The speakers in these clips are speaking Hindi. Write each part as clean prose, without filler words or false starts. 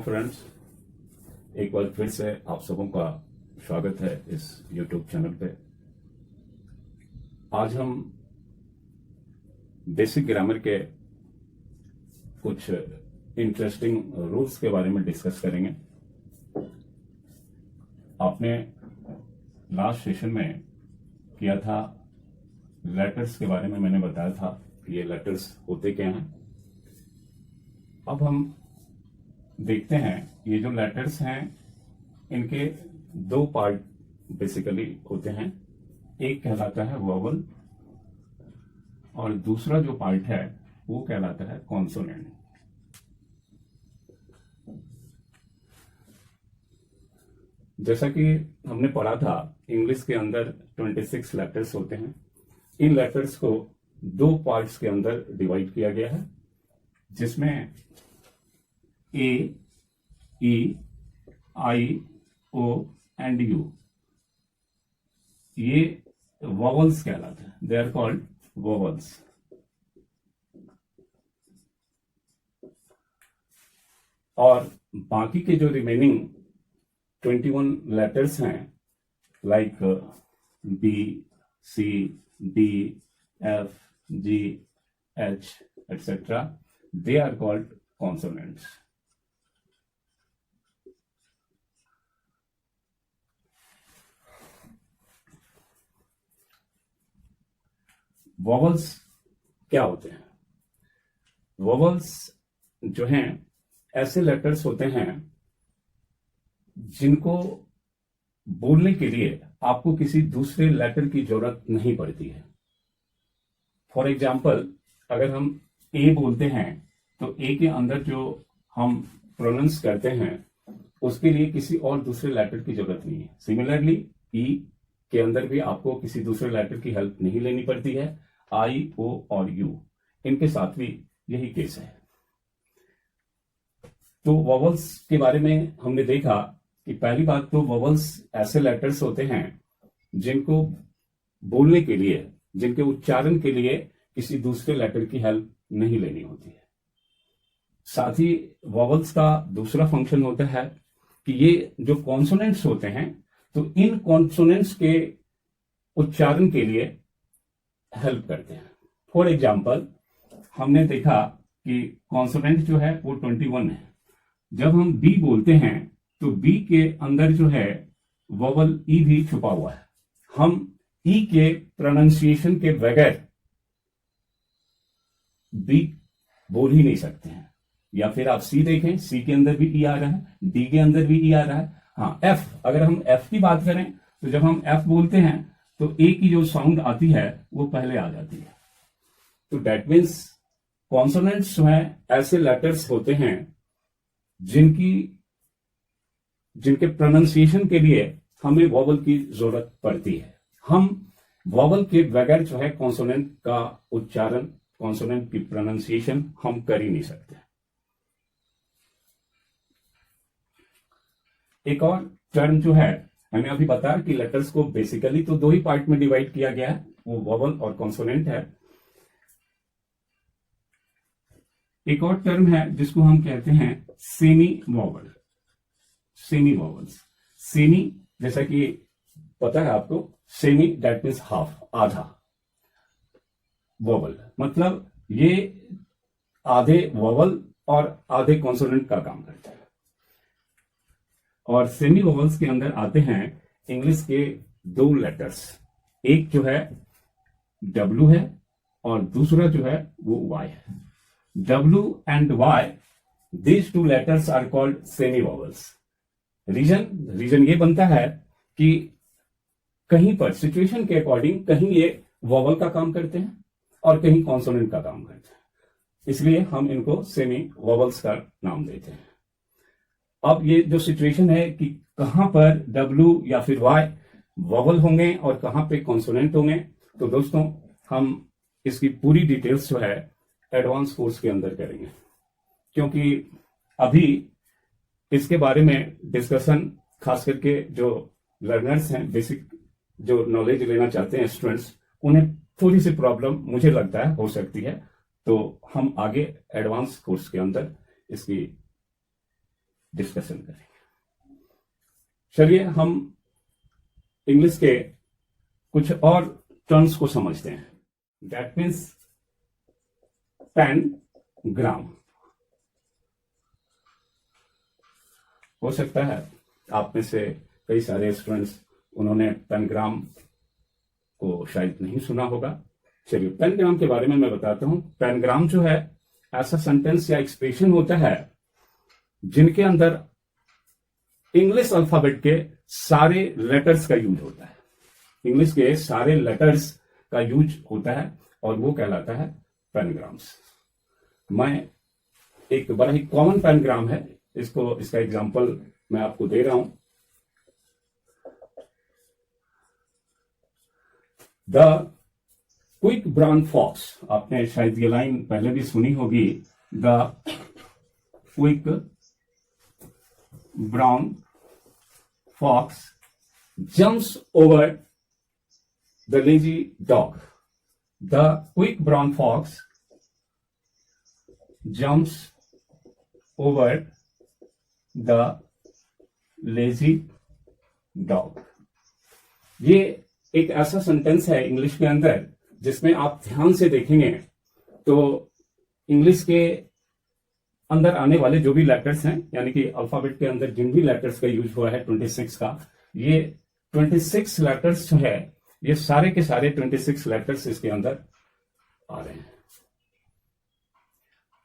फ्रेंड्स, एक बार फिर से आप सबों का स्वागत है इस YouTube चैनल पे। आज हम बेसिक ग्रामर के कुछ इंटरेस्टिंग रूल्स के बारे में डिस्कस करेंगे। आपने लास्ट सेशन में किया था लेटर्स के बारे में, मैंने बताया था कि ये लेटर्स होते क्या हैं। अब हम देखते हैं ये जो लेटर्स हैं इनके दो पार्ट बेसिकली होते हैं। एक कहलाता है वोवल और दूसरा जो पार्ट है वो कहलाता है कॉन्सोनेंट। जैसा कि हमने पढ़ा था, इंग्लिश के अंदर 26 लेटर्स होते हैं। इन लेटर्स को दो पार्ट्स के अंदर डिवाइड किया गया है, जिसमें A, E, I, O and U ये वोवल्स कहलाते हैं। They are called vowels. और बाकी के जो रिमेनिंग 21 लेटर्स हैं, like B, C, D, F, G, H etcetera, they are called consonants. Vowels क्या होते हैं? वोवल्स जो हैं ऐसे लेटर्स होते हैं जिनको बोलने के लिए आपको किसी दूसरे लेटर की जरूरत नहीं पड़ती है। फॉर एग्जाम्पल, अगर हम ए बोलते हैं तो ए के अंदर जो हम प्रोनाउंस करते हैं उसके लिए किसी और दूसरे लेटर की जरूरत नहीं है। सिमिलरली ई के अंदर भी आपको किसी दूसरे लेटर की हेल्प नहीं लेनी पड़ती है। आई, ओ और यू, इनके साथ भी यही केस है। तो वोवल्स के बारे में हमने देखा कि पहली बात तो वोवल्स ऐसे लेटर्स होते हैं जिनको बोलने के लिए, जिनके उच्चारण के लिए किसी दूसरे लेटर की हेल्प नहीं लेनी होती है। साथ ही वोवल्स का दूसरा फंक्शन होता है कि ये जो कॉन्सोनेंट्स होते हैं तो इन कॉन्सोनेंट्स के उच्चारण के लिए हेल्प करते हैं। फॉर एग्जाम्पल, हमने देखा कि कॉन्सोनेंट जो है वो 21 है। जब हम बी बोलते हैं तो बी के अंदर जो है वोवल ई भी छुपा हुआ है। हम ई के प्रोनाउंसिएशन के बगैर बी बोल ही नहीं सकते हैं। या फिर आप सी देखें, सी के अंदर भी ई आ रहा है, डी के अंदर भी ई आ रहा है। हाँ, एफ, अगर हम एफ की बात करें तो जब हम एफ बोलते हैं तो ए की जो साउंड आती है वो पहले आ जाती है। तो दैट मीन्स कॉन्सोनेंट्स जो है ऐसे लेटर्स होते हैं जिनके प्रोनाउंसिएशन के लिए हमें वोवल की जरूरत पड़ती है। हम वोवल के बगैर जो है कॉन्सोनेंट का उच्चारण, कॉन्सोनेंट की प्रोनाउंसिएशन हम कर ही नहीं सकते। एक और टर्म जो है, मैंने अभी बताया कि लेटर्स को बेसिकली तो दो ही पार्ट में डिवाइड किया गया है, वो वोवल और कॉन्सोनेंट है। एक और टर्म है जिसको हम कहते हैं semi vowel. Semi vowels, semi जैसा कि पता है आपको, सेमी दैट मीन्स हाफ, आधा। वोवल मतलब ये आधे वोवल और आधे कॉन्सोनेंट का काम करते हैं। और सेमी वोवल्स के अंदर आते हैं इंग्लिश के दो लेटर्स। एक जो है W है और दूसरा जो है वो Y है। W एंड Y, these two letters are called semi vowels. Reason ये बनता है कि कहीं पर सिचुएशन के अकॉर्डिंग कहीं ये वोवल का काम करते हैं और कहीं कॉन्सोनेंट का काम करते हैं, इसलिए हम इनको सेमी वोवल्स का नाम देते हैं। अब ये जो सिचुएशन है कि कहां पर W या फिर Y वोवल होंगे और कहां पे कॉन्सोनेंट होंगे, तो दोस्तों हम इसकी पूरी डिटेल्स जो है एडवांस कोर्स के अंदर करेंगे, क्योंकि अभी इसके बारे में डिस्कशन खास करके जो लर्नर्स हैं, बेसिक जो नॉलेज लेना चाहते हैं स्टूडेंट्स, उन्हें थोड़ी सी प्रॉब्लम मुझे लगता है हो सकती है। तो हम आगे एडवांस कोर्स के अंदर इसकी डिस्कशन करेंगे। चलिए हम इंग्लिश के कुछ और टर्म्स को समझते हैं। That means pangram. हो सकता है आप में से कई सारे स्टूडेंट्स उन्होंने पैनग्राम को शायद नहीं सुना होगा। चलिए पैनग्राम के बारे में मैं बताता हूं। पैनग्राम जो है ऐसा सेंटेंस या एक्सप्रेशन होता है जिनके अंदर इंग्लिश अल्फाबेट के सारे लेटर्स का यूज होता है। इंग्लिश के सारे लेटर्स का यूज होता है और वो कहलाता है पैनग्राम्स। मैं एक बड़ा ही कॉमन पैनग्राम है, इसका एग्जांपल मैं आपको दे रहा हूं। द क्विक ब्राउन फॉक्स, आपने शायद ये लाइन पहले भी सुनी होगी। The quick brown fox jumps over the lazy dog. The quick brown fox jumps over the lazy dog. ये एक ऐसा सेंटेंस है इंग्लिश के अंदर जिसमें आप ध्यान से देखेंगे तो इंग्लिश के अंदर आने वाले जो भी लेटर्स हैं, यानी कि अल्फाबेट के अंदर जिन भी लेटर्स का यूज हुआ है 26 का, ये 26 लेटर्स जो है ये सारे के सारे 26 लेटर्स इसके अंदर आ रहे हैं।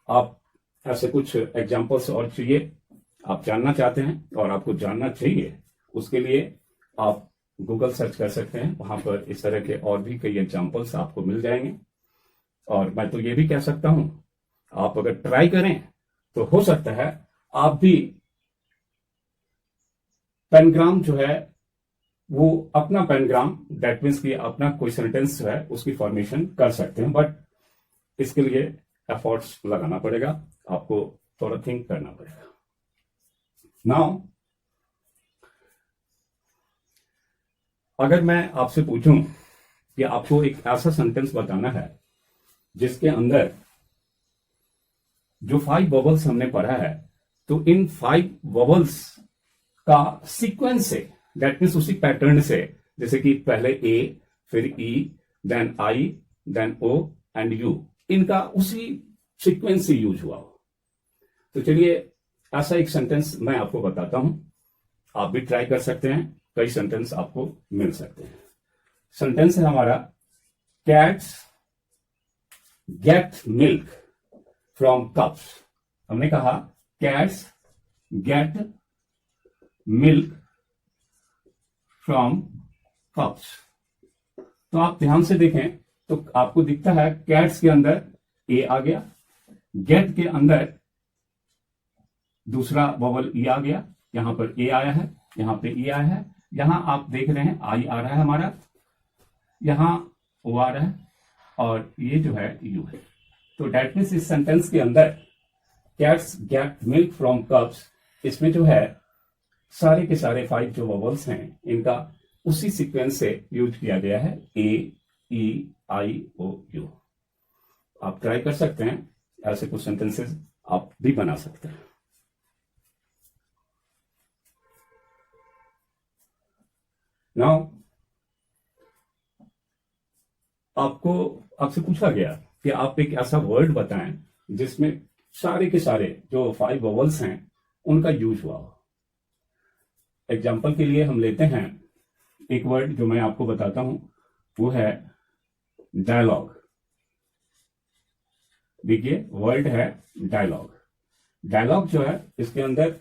आप ऐसे कुछ एग्जांपल्स और चाहिए, आप जानना चाहते हैं और आपको जानना चाहिए, उसके लिए आप गूगल सर्च कर सकते हैं। वहां पर इस तरह के और भी कई एग्जांपल्स आपको मिल जाएंगे। और मैं तो ये भी कह सकता हूं, आप अगर ट्राई करें तो हो सकता है आप भी पैनग्राम जो है वो अपना पैनग्राम, दैट मीन्स कि अपना कोई सेंटेंस जो है उसकी फॉर्मेशन कर सकते हैं। बट इसके लिए एफर्ट्स लगाना पड़ेगा, आपको थोड़ा थिंक करना पड़ेगा। नाउ अगर मैं आपसे पूछूं कि आपको एक ऐसा सेंटेंस बताना है जिसके अंदर जो 5 वोवल्स हमने पढ़ा है, तो इन 5 वोवल्स का सीक्वेंस से, दैट मीन्स उसी पैटर्न से, जैसे कि पहले ए, फिर E, then I, then O and U, इनका उसी सीक्वेंस से यूज हुआ हो। तो चलिए ऐसा एक सेंटेंस मैं आपको बताता हूं, आप भी ट्राई कर सकते हैं, कई सेंटेंस आपको मिल सकते हैं। सेंटेंस है हमारा, cats get milk from cups. हमने कहा cats get milk from cups. तो आप ध्यान से देखें तो आपको दिखता है कैट्स के अंदर ए आ गया, गेट के अंदर दूसरा वोवल ई आ गया, यहां पर ए आया है, यहां पे ई आया है, यहां आप देख रहे हैं आई आ रहा है हमारा, यहां ओ आ रहा है और ये जो है यू है। तो दैट मीन्स इस सेंटेंस के अंदर cats get milk from cups, इसमें जो है सारे के सारे 5 जो वोवल्स हैं इनका उसी सीक्वेंस से यूज किया गया है, ए, ई, आई, ओ, यू। आप ट्राई कर सकते हैं, ऐसे कुछ सेंटेंसेस आप भी बना सकते हैं। नाउ आपसे पूछा गया कि आप एक ऐसा वर्ड बताएं जिसमें सारे के सारे जो 5 वोवल्स हैं उनका यूज हुआ हो। एग्जाम्पल के लिए हम लेते हैं एक वर्ड जो मैं आपको बताता हूं, वो है डायलॉग। देखिए वर्ड है डायलॉग। डायलॉग जो है इसके अंदर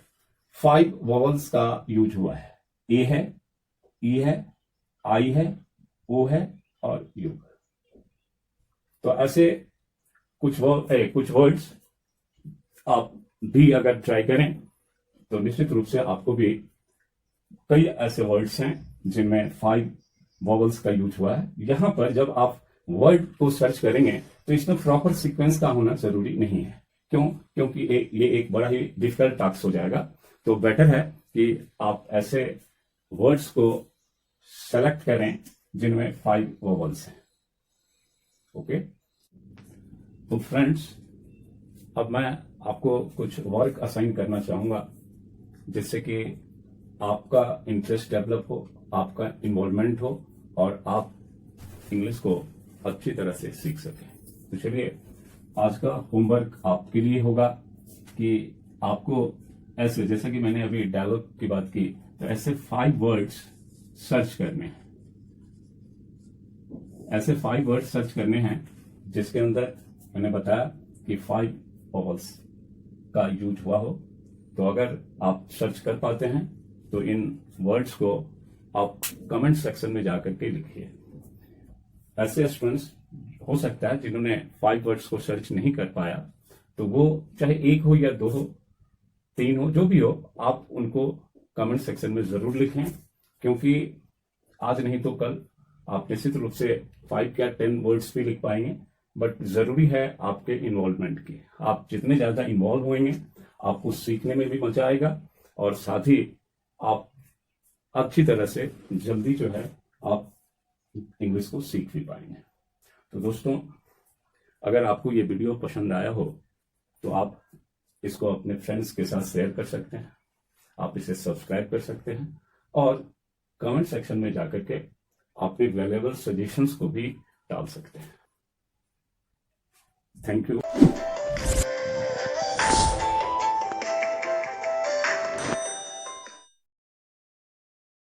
5 वोवल्स का यूज हुआ है, ए है, ई है, आई है, ओ है और यू। तो ऐसे कुछ वर्ड्स आप भी अगर ट्राई करें तो निश्चित रूप से आपको भी कई ऐसे वर्ड्स हैं जिनमें 5 वोवल्स का यूज हुआ है। यहां पर जब आप वर्ड को सर्च करेंगे तो इसमें प्रॉपर सीक्वेंस का होना जरूरी नहीं है। क्यों? क्योंकि ये एक बड़ा ही डिफिकल्ट टास्क हो जाएगा। तो बेटर है कि आप ऐसे वर्ड्स को सेलेक्ट करें जिनमें 5 वोवल्स हैं। ओके, तो फ्रेंड्स अब मैं आपको कुछ वर्क असाइन करना चाहूंगा। जिससे कि आपका इंटरेस्ट डेवलप हो, आपका इन्वॉल्वमेंट हो और आप इंग्लिश को अच्छी तरह से सीख सकें। तो चलिए, आज का होमवर्क आपके लिए होगा कि आपको ऐसे, जैसे कि मैंने अभी डायलॉग की बात की, तो ऐसे 5 वर्ड्स सर्च करने हैं। ऐसे 5 वर्ड्स सर्च करने हैं जिसके अंदर मैंने बताया कि 5 वॉवल्स का यूज हुआ हो। तो अगर आप सर्च कर पाते हैं तो इन वर्ड्स को आप कमेंट सेक्शन में जाकर के लिखिए। ऐसे स्टूडेंट्स हो सकता है जिन्होंने 5 वर्ड्स को सर्च नहीं कर पाया, तो वो चाहे 1 हो या 2 हो, 3 हो, जो भी हो, आप उनको कमेंट सेक्शन में जरूर लिखें, क्योंकि आज नहीं तो कल आप निश्चित रूप से 5 या 10 वर्ड्स भी लिख पाएंगे। बट जरूरी है आपके इन्वॉल्वमेंट की। आप जितने ज्यादा इन्वॉल्व होंगे, आपको सीखने में भी मजा आएगा और साथ ही आप अच्छी तरह से जल्दी जो है आप इंग्लिश को सीख भी पाएंगे। तो दोस्तों, अगर आपको ये वीडियो पसंद आया हो तो आप इसको अपने फ्रेंड्स के साथ शेयर कर सकते हैं, आप इसे सब्सक्राइब कर सकते हैं और कमेंट सेक्शन में जाकर के अपने वैल्यूएबल सजेशंस को भी डाल सकते हैं। Thank you.